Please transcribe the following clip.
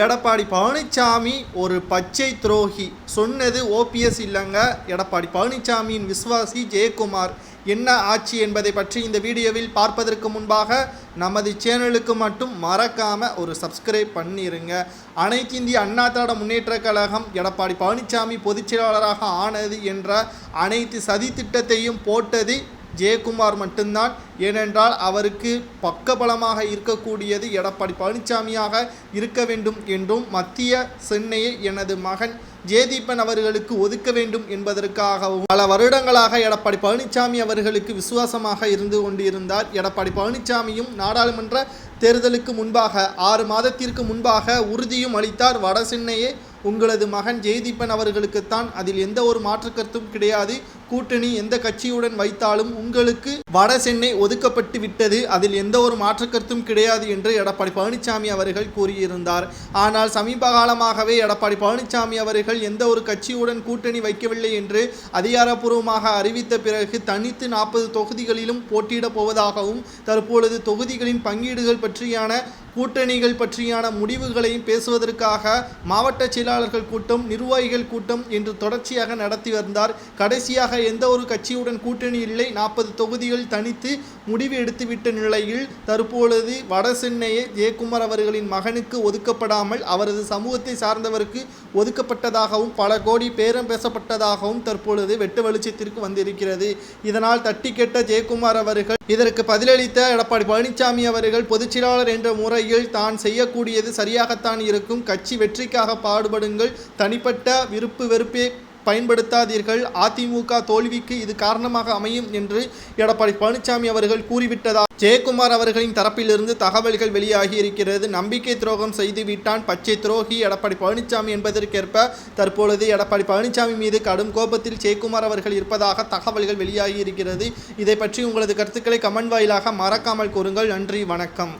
எடப்பாடி பழனிசாமி ஒரு பச்சை துரோகி சொன்னது ஓபிஎஸ் இல்லைங்க. எடப்பாடி பழனிசாமியின் விசுவாசி ஜெயக்குமார். என்ன ஆட்சி என்பதை பற்றி இந்த வீடியோவில் பார்ப்பதற்கு முன்பாக நமது சேனலுக்கு மட்டும் மறக்காம ஒரு சப்ஸ்கிரைப் பண்ணிருங்க. அனைத்து இந்திய அண்ணா திராவிட முன்னேற்ற கழகம் எடப்பாடி பழனிசாமி பொதுச்செயலாளராக ஆனது என்ற அனைத்து சதி திட்டத்தையும் போட்டது ஜெயக்குமார் மட்டும்தான். ஏனென்றால் அவருக்கு பக்கபலமாக இருக்கக்கூடியது எடப்பாடி பழனிசாமியாக இருக்க வேண்டும் என்றும் மத்திய சென்னையை எனது மகன் ஜெயதீபன் அவர்களுக்கு ஒதுக்க வேண்டும் என்பதற்காகவும் பல வருடங்களாக எடப்பாடி பழனிசாமி அவர்களுக்கு விசுவாசமாக இருந்து கொண்டிருந்தார். எடப்பாடி பழனிசாமியும் நாடாளுமன்ற தேர்தலுக்கு முன்பாக 6 மாதத்திற்கு முன்பாக உறுதியும் அளித்தார். வட சென்னையே உங்களது மகன் ஜெயதீபன் அவர்களுக்குத்தான், அதில் எந்த ஒரு மாற்று கருத்தும் கிடையாது. கூட்டணி எந்த கட்சியுடன் வைத்தாலும் உங்களுக்கு வட சென்னை ஒதுக்கப்பட்டு விட்டது, அதில் எந்த ஒரு மாற்று கருத்தும் கிடையாது என்று எடப்பாடி பழனிசாமி அவர்கள் கூறியிருந்தார். ஆனால் சமீப காலமாகவே எடப்பாடி பழனிசாமி அவர்கள் எந்த ஒரு கட்சியுடன் கூட்டணி வைக்கவில்லை என்று அதிகாரப்பூர்வமாக அறிவித்த பிறகு தனித்து 40 தொகுதிகளிலும் போட்டியிடப் போவதாகவும் தற்பொழுது தொகுதிகளின் பங்கீடுகள் பற்றியான கூட்டணிகள் பற்றியான முடிவுகளையும் பேசுவதற்காக மாவட்ட செயலாளர்கள் கூட்டம், நிர்வாகிகள் கூட்டம் என்று தொடர்ச்சியாக நடத்தி வந்தார். கடைசியாக எந்த ஒரு கட்சியுடன் கூட்டணி இல்லை, 40 தொகுதிகள் தனித்து முடிவு எடுத்துவிட்ட நிலையில் தற்பொழுது வட சென்னையை ஜெயக்குமார் அவர்களின் மகனுக்கு ஒதுக்கப்படாமல் அவரது சமூகத்தை சார்ந்தவருக்கு ஒதுக்கப்பட்டதாகவும் பல கோடி பேரம் பேசப்பட்டதாகவும் தற்பொழுது வெட்டு வெளிச்சத்திற்கு வந்திருக்கிறது. இதனால் தட்டி கேட்ட ஜெயக்குமார் அவர்கள் இதற்கு பதிலளித்த எடப்பாடி பழனிசாமி அவர்கள் பொதுச்செயலாளர் என்ற முறை தான் செய்யக்கூடியது சரியாகத்தான் இருக்கும். கட்சி வெற்றிக்காக பாடுபடுங்கள், தனிப்பட்ட விருப்பு வெறுப்பை பயன்படுத்தாதீர்கள். அதிமுக தோல்விக்கு இது காரணமாக அமையும் என்று எடப்பாடி பழனிசாமி அவர்கள் கூறிவிட்டதா ஜெயக்குமார் அவர்களின் தரப்பிலிருந்து தகவல்கள் வெளியாகி இருக்கிறது. நம்பிக்கை துரோகம் செய்து விட்டான் பச்சை துரோகி எடப்பாடி பழனிசாமி என்பதற்கேற்ப தற்பொழுது எடப்பாடி பழனிசாமி மீது கடும் கோபத்தில் ஜெயக்குமார் அவர்கள் இருப்பதாக தகவல்கள் வெளியாகி இருக்கிறது. இதை பற்றி உங்களது கருத்துக்களை கமெண்ட் வாயிலாக மறக்காமல் கூறுங்கள். நன்றி, வணக்கம்.